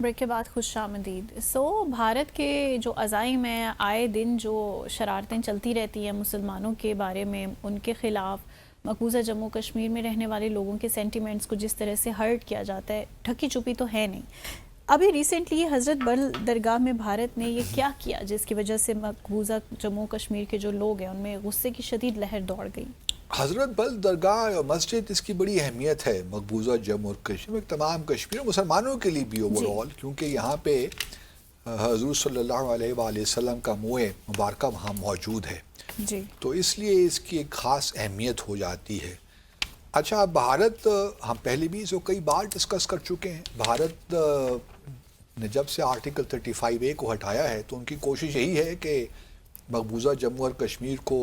Break کے بعد خوش آمدید۔ بھارت کے جو عزائم ہیں، آئے دن جو شرارتیں چلتی رہتی ہیں مسلمانوں کے بارے میں، ان کے خلاف مقبوضہ جموں کشمیر میں رہنے والے لوگوں کے سینٹیمنٹس کو جس طرح سے ہرٹ کیا جاتا ہے، ڈھکی چھپی تو ہے نہیں۔ ابھی ریسنٹلی حضرت بل درگاہ میں بھارت نے یہ کیا کیا جس کی وجہ سے مقبوضہ جموں کشمیر کے جو لوگ ہیں ان میں غصے کی شدید لہر دوڑ گئی؟ حضرت بل درگاہ مسجد، اس کی بڑی اہمیت ہے مقبوضہ جموں اور کشمیر، تمام کشمیر مسلمانوں کے لیے بھی اوور آل، کیونکہ یہاں پہ حضور صلی اللہ علیہ وآلہ وسلم کا منہ مبارکہ وہاں موجود ہے، جی، تو اس لیے اس کی ایک خاص اہمیت ہو جاتی ہے۔ اچھا، بھارت، ہم پہلے بھی اس کو کئی بار ڈسکس کر چکے ہیں، بھارت نے جب سے آرٹیکل 35A کو ہٹایا ہے تو ان کی کوشش یہی ہے کہ مقبوضہ جموں اور کشمیر کو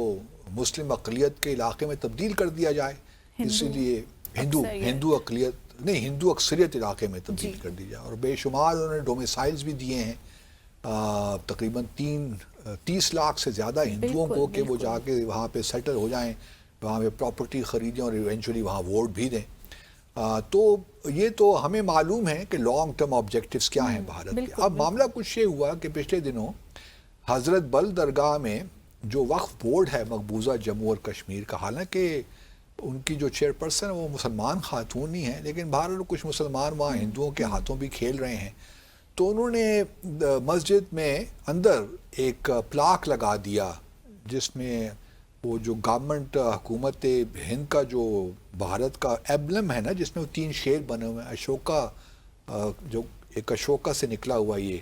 مسلم اقلیت کے علاقے میں تبدیل کر دیا جائے، اسی لیے ہندو اکثریت علاقے میں تبدیل کر دی جائے، اور بے شمار انہوں نے ڈومیسائلز بھی دیے ہیں، تقریباً 30 لاکھ سے زیادہ ہندوؤں کو کہ وہ جا کے وہاں پہ سیٹل ہو جائیں، وہاں پہ پراپرٹی خریدیں اور ایونچولی وہاں ووٹ بھی دیں۔ تو یہ تو ہمیں معلوم ہے کہ لانگ ٹرم آبجیکٹیوز کیا ہیں بھارت کے۔ اب معاملہ کچھ یہ ہوا کہ پچھلے دنوں حضرت بل درگاہ میں جو وقف بورڈ ہے مقبوضہ جموں اور کشمیر کا، حالانکہ ان کی جو چیئرپرسن وہ مسلمان خاتون ہی ہیں، لیکن بہرحال کچھ مسلمان وہاں ہندوؤں کے ہاتھوں بھی کھیل رہے ہیں، تو انہوں نے مسجد میں اندر ایک پلاک لگا دیا جس میں وہ جو گورنمنٹ حکومت ہند کا جو بھارت کا ایبلم ہے نا، جس میں وہ 3 شیر بنے ہوئے ہیں، اشوکا، جو ایک اشوکا سے نکلا ہوا، یہ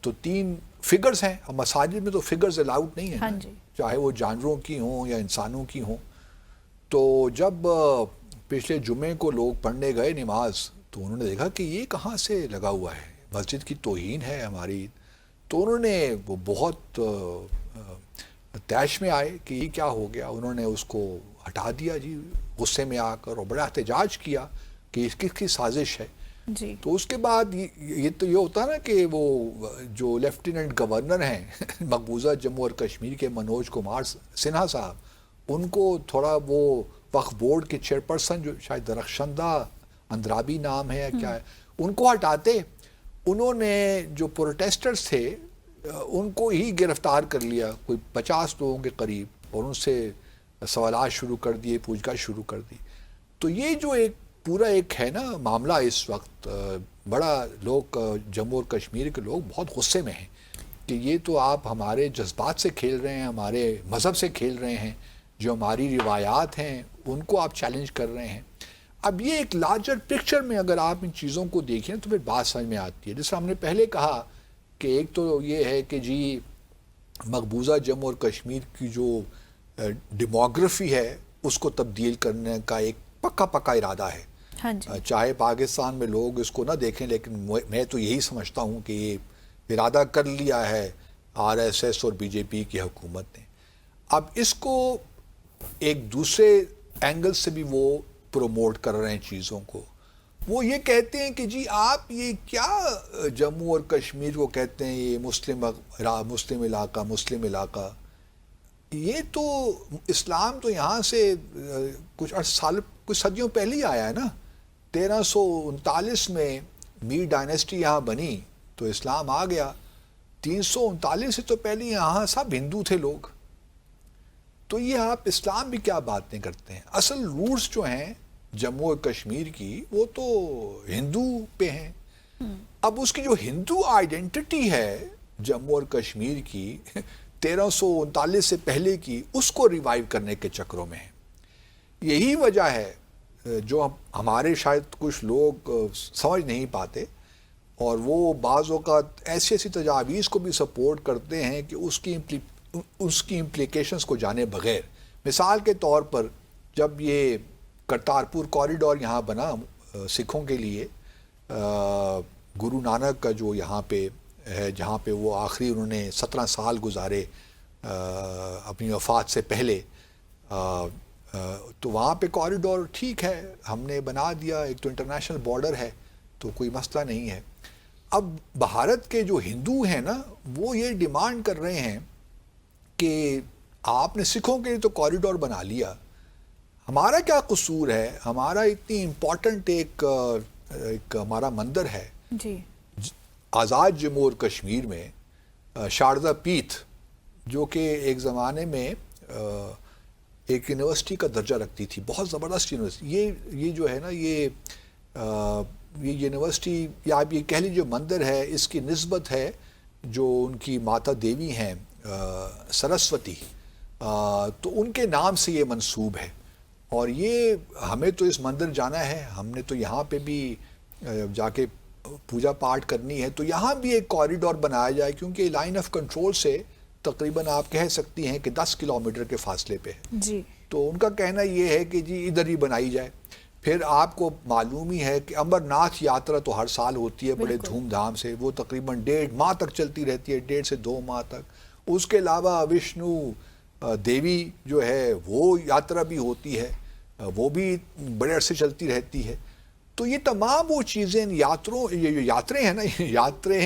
تو 3 فگرز ہیں۔ اب مساجد میں تو فگرز الاؤڈ نہیں ہیں، چاہے وہ جانوروں کی ہوں یا انسانوں کی ہوں۔ تو جب پچھلے جمعے کو لوگ پڑھنے گئے نماز، تو انہوں نے دیکھا کہ یہ کہاں سے لگا ہوا ہے، مسجد کی توہین ہے ہماری، تو انہوں نے وہ بہت طیش میں آئے کہ یہ کیا ہو گیا، انہوں نے اس کو ہٹا دیا جی غصے میں آ کر، اور بڑا احتجاج کیا کہ اس کی سازش ہے۔ جی، تو اس کے بعد یہ تو یہ ہوتا نا کہ وہ جو لیفٹیننٹ گورنر ہیں مقبوضہ جموں اور کشمیر کے منوج کمار سنہا صاحب، ان کو تھوڑا وہ وقف بورڈ کے چیئرپرسن جو شاید درخشندہ اندرابی نام ہے یا کیا ہے، ان کو ہٹاتے، انہوں نے جو پروٹیسٹرز تھے ان کو ہی گرفتار کر لیا، کوئی 50 لوگوں کے قریب، اور ان سے سوالات شروع کر دیے، پوچھ گچھ شروع کر دی۔ تو یہ جو ایک پورا ایک ہے نا معاملہ، اس وقت بڑا لوگ جموں اور کشمیر کے لوگ بہت غصے میں ہیں کہ یہ تو آپ ہمارے جذبات سے کھیل رہے ہیں، ہمارے مذہب سے کھیل رہے ہیں، جو ہماری روایات ہیں ان کو آپ چیلنج کر رہے ہیں۔ اب یہ ایک لارجر پکچر میں اگر آپ ان چیزوں کو دیکھیں تو پھر بات سمجھ میں آتی ہے، جیسے ہم نے پہلے کہا کہ ایک تو یہ ہے کہ جی مقبوضہ جموں اور کشمیر کی جو ڈیموگرافی ہے اس کو تبدیل کرنے کا ایک پکا ارادہ ہے، چاہے پاکستان میں لوگ اس کو نہ دیکھیں، لیکن میں تو یہی سمجھتا ہوں کہ یہ ارادہ کر لیا ہے RSS اور BJP کی حکومت نے۔ اب اس کو ایک دوسرے اینگل سے بھی وہ پروموٹ کر رہے ہیں چیزوں کو، وہ یہ کہتے ہیں کہ جی آپ یہ کیا جموں اور کشمیر کو کہتے ہیں یہ مسلم علاقہ، یہ تو اسلام تو یہاں سے کچھ صدیوں پہلے ہی آیا ہے نا، 1339 میں میر ڈائنیسٹی یہاں بنی تو اسلام آ گیا، 339 سے تو پہلے یہاں سب ہندو تھے لوگ، تو یہ آپ اسلام بھی کیا باتیں کرتے ہیں؟ اصل روٹس جو ہیں جموں اور کشمیر کی وہ تو ہندو پہ ہیں۔ اب اس کی جو ہندو آئیڈینٹی ہے جموں اور کشمیر کی 1339 سے پہلے کی، اس کو ریوائیو کرنے کے چکروں میں ہے۔ یہی وجہ ہے جو ہمارے شاید کچھ لوگ سمجھ نہیں پاتے، اور وہ بعض اوقات ایسی تجاویز کو بھی سپورٹ کرتے ہیں کہ اس کی امپلیکیشنز کو جانے بغیر، مثال کے طور پر جب یہ کرتارپور کوریڈور یہاں بنا سکھوں کے لیے، گرو نانک کا جو یہاں پہ ہے، جہاں پہ وہ آخری انہوں نے 17 سال گزارے اپنی وفات سے پہلے، تو وہاں پہ کوریڈور ٹھیک ہے ہم نے بنا دیا، ایک تو انٹرنیشنل بارڈر ہے تو کوئی مسئلہ نہیں ہے۔ اب بھارت کے جو ہندو ہیں نا وہ یہ ڈیمانڈ کر رہے ہیں کہ آپ نے سکھوں کے لیے تو کوریڈور بنا لیا، ہمارا کیا قصور ہے؟ ہمارا اتنی امپورٹنٹ ایک ہمارا مندر ہے، جی، آزاد جموں اور کشمیر میں شاردا پیٹھ جو کہ ایک زمانے میں ایک یونیورسٹی کا درجہ رکھتی تھی، بہت زبردست یونیورسٹی، یہ جو ہے نا یہ یونیورسٹی یا آپ یہ کہہ لیجیے مندر ہے، اس کی نسبت ہے جو ان کی ماتا دیوی ہیں سرسوتی، تو ان کے نام سے یہ منسوب ہے. اور یہ ہمیں تو اس مندر جانا ہے، ہم نے تو یہاں پہ بھی جا کے پوجا پاٹ کرنی ہے، تو یہاں بھی ایک کوریڈور بنایا جائے، کیونکہ لائن آف کنٹرول سے تقریباً آپ کہہ سکتی ہیں کہ 10 کلومیٹر کے فاصلے پہ ہے. جی تو ان کا کہنا یہ ہے کہ جی ادھر ہی بنائی جائے. پھر آپ کو معلوم ہی ہے کہ امر ناتھ یاترا تو ہر سال ہوتی ہے بڑے دھوم دھام سے، وہ تقریباً 1.5 ماہ تک چلتی رہتی ہے، 1.5 سے 2 ماہ تک. اس کے علاوہ وشنو دیوی جو ہے وہ یاترا بھی ہوتی ہے، وہ بھی بڑے عرصے چلتی رہتی ہے. تو یہ تمام وہ چیزیں یہ جو یاترے ہیں نا، یاترے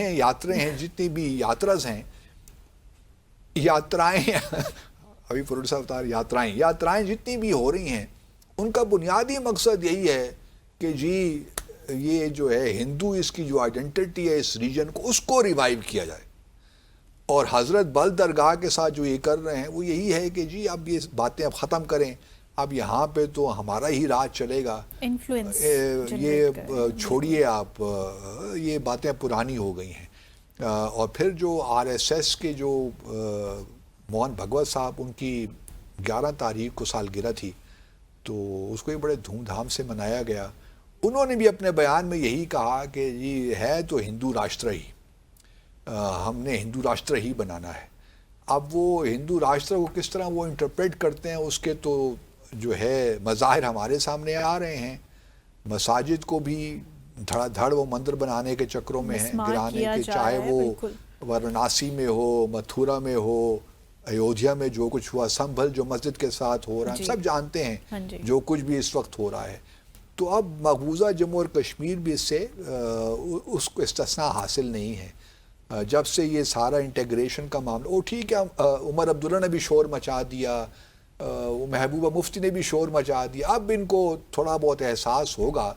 ہیں جتنی بھی یاتراز ہیں، یاترائیں ابھی پروڈیوسر صاحب بتا رہے یاترائیں جتنی بھی ہو رہی ہیں، ان کا بنیادی مقصد یہی ہے کہ جی یہ جو ہے ہندو اس کی جو آئیڈینٹی ہے اس ریجن کو، اس کو ریوائیو کیا جائے. اور حضرت بل درگاہ کے ساتھ جو یہ کر رہے ہیں وہ یہی ہے کہ جی اب یہ باتیں اب ختم کریں، اب یہاں پہ تو ہمارا ہی راج چلے گا، یہ چھوڑیے آپ، یہ باتیں پرانی ہو گئی ہیں. اور پھر جو آر ایس ایس کے جو موہن بھگوت صاحب، ان کی 11 تاریخ کو سالگرہ تھی، تو اس کو بھی بڑے دھوم دھام سے منایا گیا. انہوں نے بھی اپنے بیان میں یہی کہا کہ جی ہے تو ہندو راشٹر ہی، ہم نے ہندو راشٹر ہی بنانا ہے. اب وہ ہندو راشٹر کو کس طرح وہ انٹرپریٹ کرتے ہیں، اس کے تو جو ہے مظاہر ہمارے سامنے آ رہے ہیں. مساجد کو بھی دھڑا دھڑ وہ مندر بنانے کے چکروں میں ہیں، گرانے کے، چاہے وہ وارانسی میں ہو، متھورا میں ہو، ایودھیا میں جو کچھ ہوا، سنبھل جو مسجد کے ساتھ ہو رہا ہے، سب جانتے ہیں جو کچھ بھی اس وقت ہو رہا ہے. تو اب مقبوضہ جموں اور کشمیر بھی اس سے اس کو استثناء حاصل نہیں ہے. جب سے یہ سارا انٹیگریشن کا معاملہ، ٹھیک ہے، عمر عبداللہ نے بھی شور مچا دیا، محبوبہ مفتی نے بھی شور مچا دیا، اب ان کو تھوڑا بہت احساس ہوگا.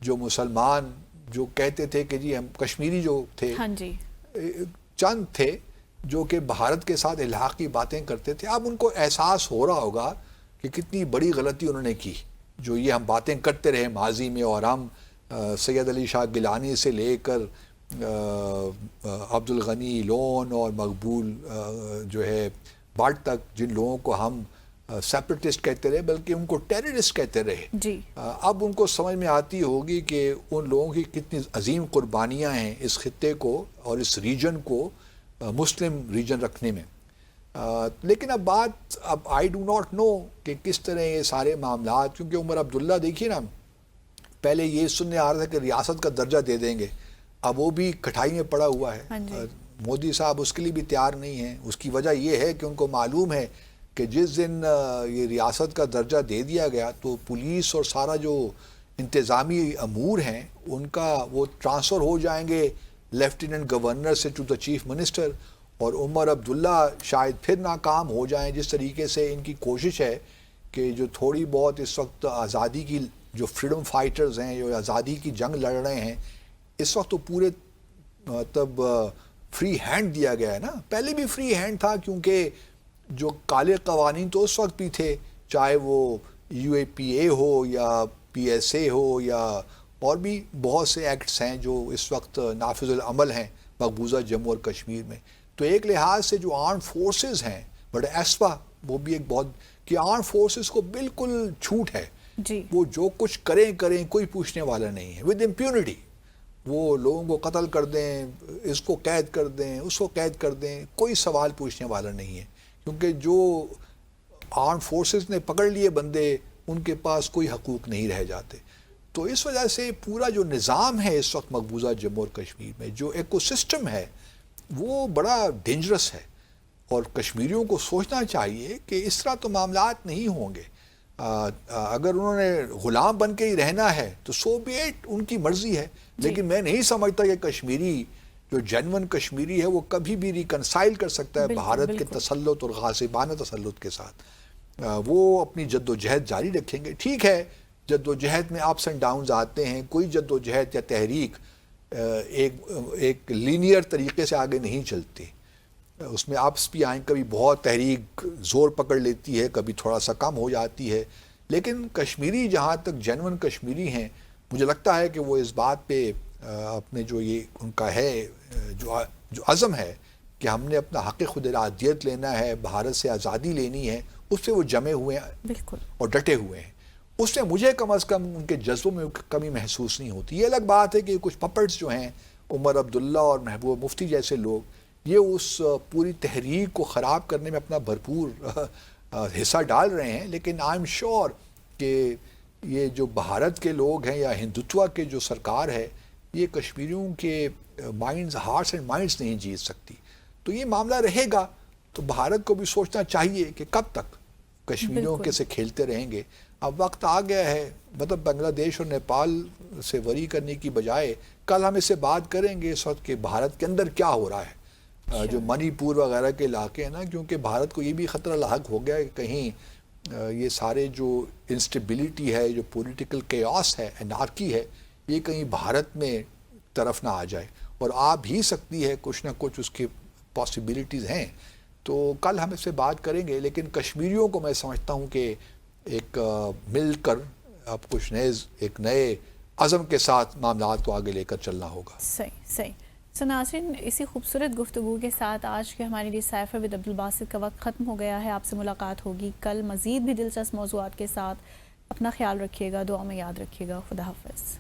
جو مسلمان جو کہتے تھے کہ جی ہم کشمیری جو تھے، چند تھے جو کہ بھارت کے ساتھ الحاق کی باتیں کرتے تھے، اب ان کو احساس ہو رہا ہوگا کہ کتنی بڑی غلطی انہوں نے کی. جو یہ ہم باتیں کرتے رہے ماضی میں، اور ہم سید علی شاہ گیلانی سے لے کر عبد الغنی لون اور مقبول جو ہے بٹ تک، جن لوگوں کو ہم سیپریٹسٹ کہتے رہے بلکہ ان کو ٹیررسٹ کہتے رہے، اب ان کو سمجھ میں آتی ہوگی کہ ان لوگوں کی کتنی عظیم قربانیاں ہیں اس خطے کو اور اس ریجن کو مسلم ریجن رکھنے میں. لیکن اب آئی ڈو ناٹ نو کہ کس طرح یہ سارے معاملات، کیونکہ عمر عبداللہ دیکھیے نا، پہلے یہ سننے آ رہا تھا کہ ریاست کا درجہ دے دیں گے، اب وہ بھی کٹھائی میں پڑا ہوا ہے. مودی صاحب اس کے لیے بھی تیار نہیں ہیں. اس کی وجہ یہ ہے کہ ان کو معلوم ہے کہ جس دن یہ ریاست کا درجہ دے دیا گیا تو پولیس اور سارا جو انتظامی امور ہیں ان کا وہ ٹرانسفر ہو جائیں گے لیفٹیننٹ گورنر سے ٹو دا چیف منسٹر، اور عمر عبداللہ شاید پھر ناکام ہو جائیں. جس طریقے سے ان کی کوشش ہے کہ جو تھوڑی بہت اس وقت آزادی کی جو فریڈم فائٹرز ہیں، جو آزادی کی جنگ لڑ رہے ہیں، اس وقت تو پورے مطلب فری ہینڈ دیا گیا ہے نا. پہلے بھی فری ہینڈ تھا، کیونکہ جو کالے قوانین تو اس وقت بھی تھے، چاہے وہ یو اے پی اے ہو یا پی ایس اے ہو یا اور بھی بہت سے ایکٹس ہیں جو اس وقت نافذ العمل ہیں مقبوضہ جموں اور کشمیر میں. تو ایک لحاظ سے جو آرم فورسز ہیں، بڑے ایسپا، وہ بھی ایک بہت کہ آرم فورسز کو بالکل چھوٹ ہے، وہ جو کچھ کریں کوئی پوچھنے والا نہیں ہے، ود امپیونٹی. وہ لوگوں کو قتل کر دیں، اس کو قید کر دیں، اس کو قید کر دیں، کوئی سوال پوچھنے والا نہیں ہے. کیونکہ جو آرم فورسز نے پکڑ لیے بندے، ان کے پاس کوئی حقوق نہیں رہ جاتے. تو اس وجہ سے پورا جو نظام ہے اس وقت مقبوضہ جموں اور کشمیر میں، جو ایکو سسٹم ہے، وہ بڑا ڈینجرس ہے. اور کشمیریوں کو سوچنا چاہیے کہ اس طرح تو معاملات نہیں ہوں گے. اگر انہوں نے غلام بن کے ہی رہنا ہے تو سو بی اٹ، ان کی مرضی ہے. لیکن میں نہیں سمجھتا کہ کشمیری جو جنون کشمیری ہے وہ کبھی بھی ریکنسائل کر سکتا ہے بھارت کے تسلط اور غاصبانہ تسلط کے ساتھ. وہ اپنی جد و جہد جاری رکھیں گے. ٹھیک ہے، جد و جہد میں اپس اینڈ ڈاؤنز آتے ہیں. کوئی جد و جہد یا تحریک ایک لینئر طریقے سے آگے نہیں چلتے. اس میں اپس بھی آئیں, کبھی بہت تحریک زور پکڑ لیتی ہے, کبھی تھوڑا سا کم ہو جاتی ہے. لیکن کشمیری جہاں تک جینون کشمیری ہیں, مجھے لگتا ہے کہ وہ اس بات پہ اپنے جو یہ ان کا ہے جو عزم ہے کہ ہم نے اپنا حق خود ارادیت لینا ہے, بھارت سے آزادی لینی ہے, اس سے وہ جمے ہوئے ہیں بالکل اور ڈٹے ہوئے ہیں. اس سے مجھے کم از کم ان کے جذبوں میں کمی محسوس نہیں ہوتی. یہ الگ بات ہے کہ کچھ پپٹس جو ہیں, عمر عبداللہ اور محبوب مفتی جیسے لوگ, یہ اس پوری تحریک کو خراب کرنے میں اپنا بھرپور حصہ ڈال رہے ہیں. لیکن آئی ایم شیور کہ یہ جو بھارت کے لوگ ہیں یا ہندوتوا کے جو سرکار ہے, یہ کشمیریوں کے مائنڈز, ہارٹس اینڈ مائنڈز نہیں جیت سکتی. تو یہ معاملہ رہے گا. تو بھارت کو بھی سوچنا چاہیے کہ کب تک کشمیریوں کے سے کھیلتے رہیں گے. اب وقت آ گیا ہے, مطلب بنگلہ دیش اور نیپال سے وری کرنے کی بجائے کل ہم اس سے بات کریں گے اس وقت کہ بھارت کے اندر کیا ہو رہا ہے, جو منی پور وغیرہ کے علاقے ہیں نا, کیونکہ بھارت کو یہ بھی خطرہ لاحق ہو گیا کہ کہیں یہ سارے جو انسٹیبلٹی ہے, جو پولیٹیکل کیاس ہے, انارکی ہے, یہ کہیں بھارت میں طرف نہ آ جائے, اور آ بھی سکتی ہے, کچھ نہ کچھ اس کی پاسبلٹیز ہیں. تو کل ہم اس سے بات کریں گے. لیکن کشمیریوں کو میں سمجھتا ہوں کہ ایک مل کر اب کچھ ایک نئے عزم کے ساتھ معاملات کو آگے لے کر چلنا ہوگا. صحیح. سو ناظرین, اسی خوبصورت گفتگو کے ساتھ آج کے ہمارے لیے سائفر ود عبدالباسط کا وقت ختم ہو گیا ہے. آپ سے ملاقات ہوگی کل مزید بھی دلچسپ موضوعات کے ساتھ. اپنا خیال رکھیے گا, دعا میں یاد رکھیے گا. خدا حافظ.